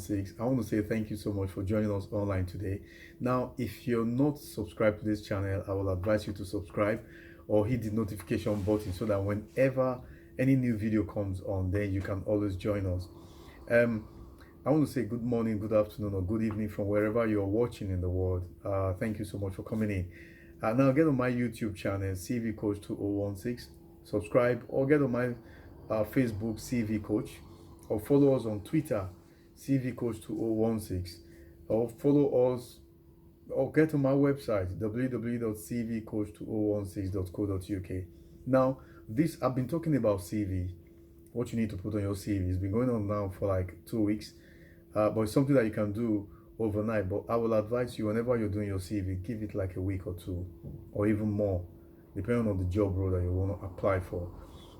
2016. I want to say thank you so much for joining us online today. Now, if you're not subscribed to this channel, I will advise you to subscribe or hit the notification button so that whenever any new video comes on, then you can always join us. I want to say good morning, good afternoon, or good evening from wherever you're watching in the world. Thank you so much for coming in. Now get on my YouTube channel, CV Coach 2016. Subscribe or get on my Facebook, CV Coach, or follow us on Twitter, CV Coach 2016, or follow us or get on my website, www.cvcoach2016.co.uk. Now, this I've been talking about CV, what you need to put on your CV. It's been going on now for like 2 weeks, but it's something that you can do overnight. But I will advise you, whenever you're doing your CV, give it like a week or two, or even more, depending on the job role that you want to apply for.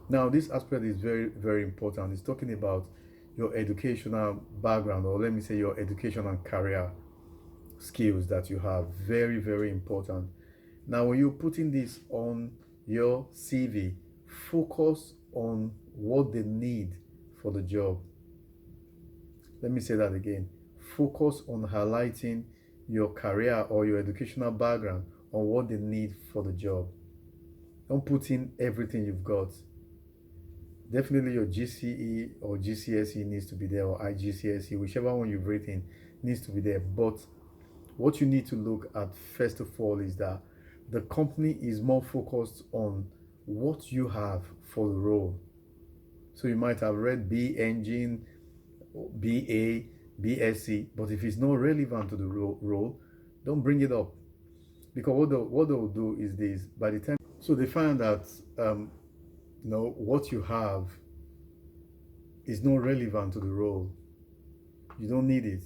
Now, this aspect is very, very important. It's talking about your educational background, or let me say your education and career skills that you have. Very, very important. Now, when you're putting this on your CV, focus on what they need for the job. Let me say that again. Focus on highlighting your career or your educational background on what they need for the job. Don't put in everything you've got. Definitely your GCE or GCSE needs to be there, or IGCSE, whichever one you've written needs to be there. But what you need to look at first of all is that the company is more focused on what you have for the role. So you might have read B Engine, BA, BSc, but if it's not relevant to the role, don't bring it up. Because what they'll do is this: by the time, so they find that what you have is not relevant to the role. You don't need it.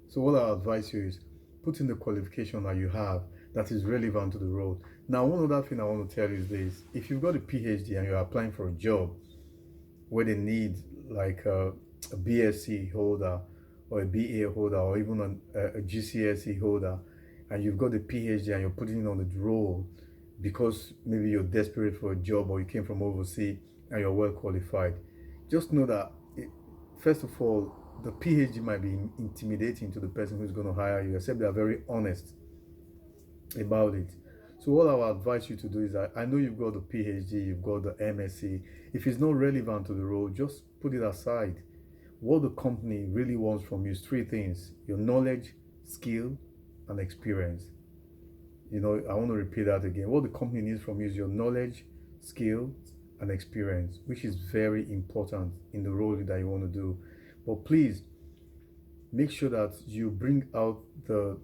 So what I advise you is put in the qualification that you have that is relevant to the role. Now, one other thing I want to tell you is this: if you've got a PhD and you're applying for a job where they need like a BSc holder or a BA holder or even a GCSE holder, and you've got a PhD and you're putting it on the role because maybe you're desperate for a job or you came from overseas and you're well qualified, just know that first of all, the PhD might be intimidating to the person who's going to hire you, except they are very honest about it. So what I will advise you to do is that, I know you've got the PhD, you've got the MSc. If it's not relevant to the role, just put it aside. What the company really wants from you is 3 things: your knowledge, skill, and experience. I want to repeat that again. What the company needs from you is your knowledge, skill, and experience, which is very important in the role that you want to do. But please make sure that you bring out the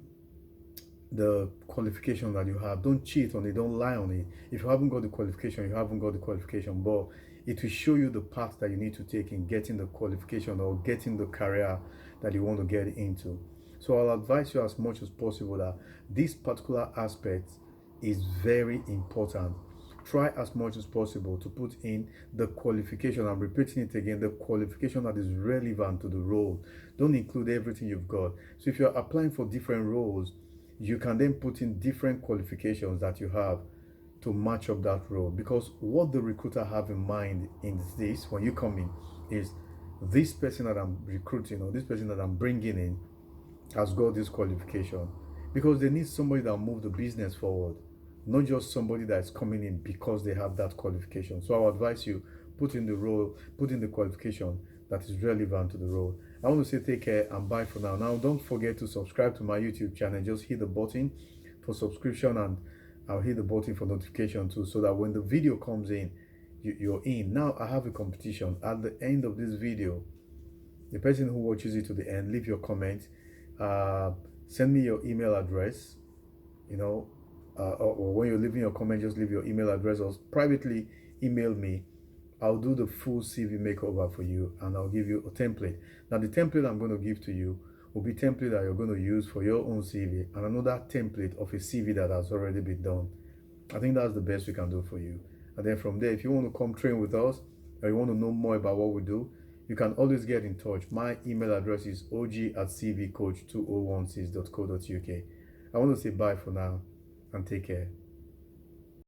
qualification that you have. Don't cheat on it, don't lie on it. If you haven't got the qualification, you haven't got the qualification, but it will show you the path that you need to take in getting the qualification or getting the career that you want to get into. So I'll advise you as much as possible that this particular aspect is very important. Try as much as possible to put in the qualification. I'm repeating it again: the qualification that is relevant to the role. Don't include everything you've got. So if you're applying for different roles, you can then put in different qualifications that you have to match up that role. Because what the recruiter have in mind in this, when you come in, is this person that I'm recruiting or this person that I'm bringing in has got this qualification, because they need somebody that will move the business forward, not just somebody that's coming in because they have that qualification. So I'll advise you, put in the qualification that is relevant to the role. I want to say take care and bye for now. Now, don't forget to subscribe to my YouTube channel. Just hit the button for subscription, and I'll hit the button for notification too, so that when the video comes in, you're in. Now, I have a competition. At the end of this video, the person who watches it to the end, leave your comment. Send me your email address, or when you're leaving your comment, just leave your email address or privately email me. I'll do the full CV makeover for you, and I'll give you a template. Now, the template I'm going to give to you will be template that you're going to use for your own CV, and another template of a CV that has already been done. I think that's the best we can do for you. And then from there, if you want to come train with us, or you want to know more about what we do, you can always get in touch. My email address is og@cvcoach2016.co.uk. I want to say bye for now and take care.